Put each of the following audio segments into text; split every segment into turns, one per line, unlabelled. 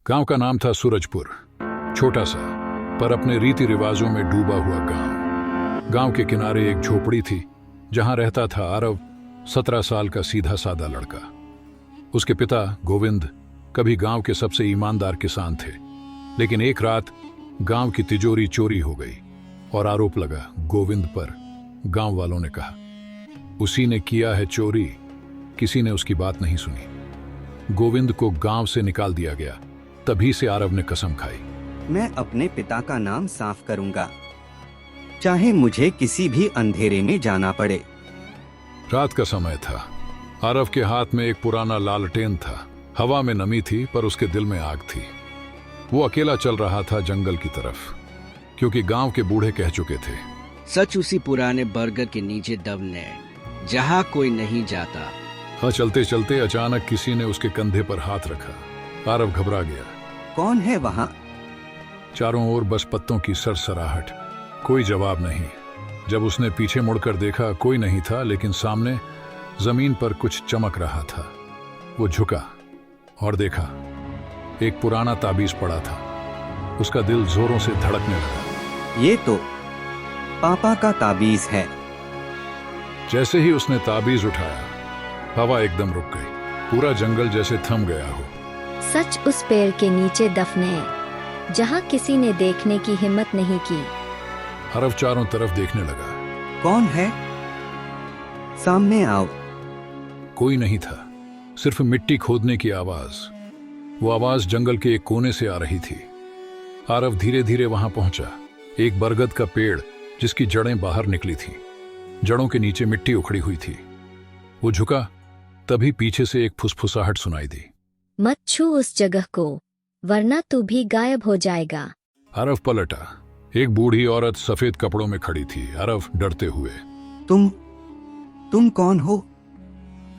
गांव का नाम था सूरजपुर। छोटा सा पर अपने रीति रिवाजों में डूबा हुआ गांव। गांव के किनारे एक झोपड़ी थी जहां रहता था आरव, 17 साल का सीधा सादा लड़का। उसके पिता गोविंद कभी गांव के सबसे ईमानदार किसान थे, लेकिन एक रात गांव की तिजोरी चोरी हो गई और आरोप लगा गोविंद पर। गांव वालों ने कहा उसी ने किया है चोरी। किसी ने उसकी बात नहीं सुनी। गोविंद को गांव से निकाल दिया गया। तभी से आरव ने कसम खाई,
मैं अपने पिता का नाम साफ करूंगा, चाहे मुझे किसी भी अंधेरे में जाना पड़े।
रात का समय था। आरव के हाथ में एक पुराना लालटेन था। हवा में नमी थी पर उसके दिल में आग थी। वो अकेला चल रहा था जंगल की तरफ, क्योंकि गांव के बूढ़े कह चुके थे
सच उसी पुराने बर्गर के नीचे दबने जहां कोई नहीं जाता।
हाँ, चलते चलते अचानक किसी ने उसके कंधे पर हाथ रखा। आरव घबरा गया।
कौन है वहाँ?
चारों ओर बस पत्तों की सरसराहट, कोई जवाब नहीं। जब उसने पीछे मुड़कर देखा, कोई नहीं था, लेकिन सामने जमीन पर कुछ चमक रहा था। वो झुका और देखा एक पुराना ताबीज पड़ा था। उसका दिल जोरों से धड़कने लगा।
ये तो पापा का ताबीज है।
जैसे ही उसने ताबीज उठाया, हवा एकदम रुक गई। पूरा जंगल जैसे थम गया हो।
सच उस पेड़ के नीचे दफन है जहां किसी ने देखने की हिम्मत नहीं की।
आरव चारों तरफ देखने लगा।
कौन है? सामने आओ।
कोई नहीं था, सिर्फ मिट्टी खोदने की आवाज। वो आवाज जंगल के एक कोने से आ रही थी। आरव धीरे धीरे वहां पहुंचा। एक बरगद का पेड़ जिसकी जड़ें बाहर निकली थीं। जड़ों के नीचे मिट्टी उखड़ी हुई थी। वो झुका, तभी पीछे से एक फुसफुसाहट सुनाई दी।
मत छू उस जगह को, वरना तू भी गायब हो जाएगा।
आरव पलटा। एक बूढ़ी औरत सफेद कपड़ों में खड़ी थी। आरव डरते हुए,
तुम कौन हो?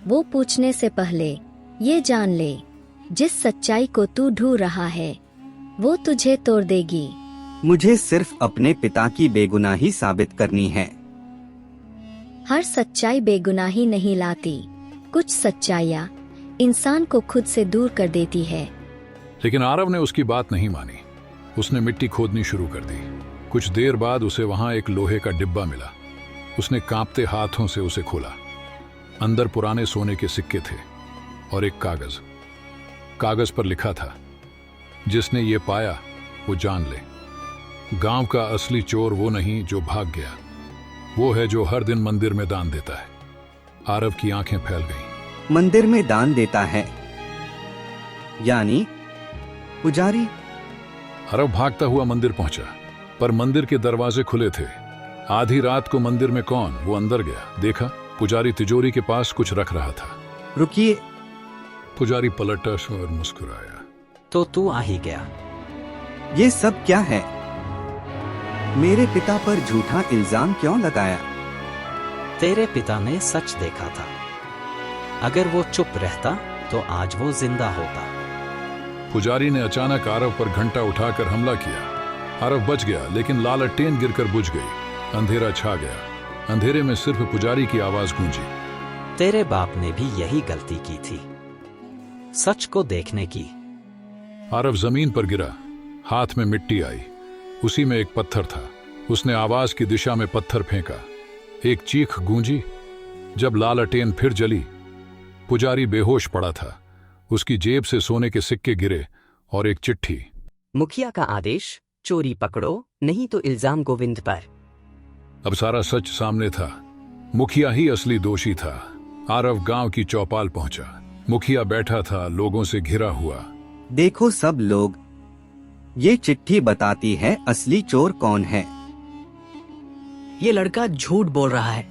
वो पूछने से पहले ये जान ले, जिस सच्चाई को तू ढूंढ रहा है वो तुझे तोड़ देगी।
मुझे सिर्फ अपने पिता की बेगुनाही साबित करनी है।
हर सच्चाई बेगुनाही नहीं लाती। कुछ सच्चाइयाँ इंसान को खुद से दूर कर देती है।
लेकिन आरव ने उसकी बात नहीं मानी। उसने मिट्टी खोदनी शुरू कर दी। कुछ देर बाद उसे वहां एक लोहे का डिब्बा मिला। उसने कांपते हाथों से उसे खोला। अंदर पुराने सोने के सिक्के थे और एक कागज। कागज पर लिखा था, जिसने ये पाया वो जान ले। गांव का असली चोर वो नहीं जो भाग गया, वो है जो हर दिन मंदिर में दान देता है। आरव की आंखें फैल गईं।
मंदिर में दान देता है? यानी पुजारी?
आरव भागता हुआ मंदिर पहुंचा, पर मंदिर के दरवाजे खुले थे। आधी रात को मंदिर में कौन? वो अंदर गया, देखा पुजारी तिजोरी के पास कुछ रख रहा था।
रुकिए।
पुजारी पलटा और मुस्कुराया।
तो तू आ ही गया।
ये सब क्या है? मेरे पिता पर झूठा इल्जाम क्यों लगाया?
तेरे पिता ने सच देखा था। अगर वो चुप रहता तो आज वो जिंदा होता।
पुजारी ने अचानक आरव पर घंटा उठाकर हमला किया। आरव बच गया, लेकिन लालटेन गिरकर बुझ गई। अंधेरा छा गया। अंधेरे में सिर्फ पुजारी की आवाज गूंजी।
तेरे बाप ने भी यही गलती की थी, सच को देखने की।
आरव जमीन पर गिरा। हाथ में मिट्टी आई। उसी में एक पत्थर था। उसने आवाज की दिशा में पत्थर फेंका। एक चीख गूंजी। जब लालटेन फिर जली, पुजारी बेहोश पड़ा था। उसकी जेब से सोने के सिक्के गिरे और एक चिट्ठी।
मुखिया का आदेश, चोरी पकड़ो, नहीं तो इल्जाम गोविंद पर।
अब सारा सच सामने था। मुखिया ही असली दोषी था। आरव गांव की चौपाल पहुंचा। मुखिया बैठा था, लोगों से घिरा हुआ।
देखो सब लोग, ये चिट्ठी बताती है असली चोर कौन है।
ये लड़का झूठ बोल रहा है,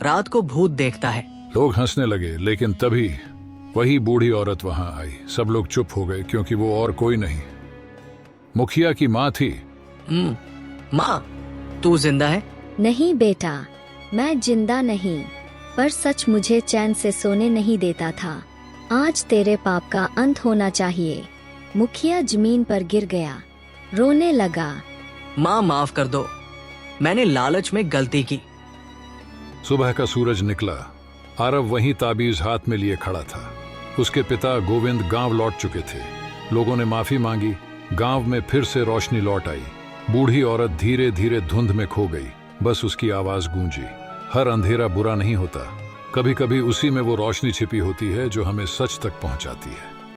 रात को भूत देखता है।
लोग हंसने लगे, लेकिन तभी वही बूढ़ी औरत वहां आई। सब लोग चुप हो गए, क्योंकि वो और कोई नहीं, मुखिया की माँ थी।
माँ, तू जिंदा है?
नहीं बेटा, मैं जिंदा नहीं, पर सच मुझे चैन से सोने नहीं देता था। आज तेरे पाप का अंत होना चाहिए। मुखिया जमीन पर गिर गया, रोने लगा।
माँ माफ कर दो, मैंने लालच में गलती की।
सुबह का सूरज निकला। आरव वहीं ताबीज हाथ में लिए खड़ा था। उसके पिता गोविंद गांव लौट चुके थे। लोगों ने माफी मांगी। गांव में फिर से रोशनी लौट आई। बूढ़ी औरत धीरे धीरे धुंध में खो गई। बस उसकी आवाज गूंजी, हर अंधेरा बुरा नहीं होता, कभी कभी उसी में वो रोशनी छिपी होती है जो हमें सच तक पहुंचाती है।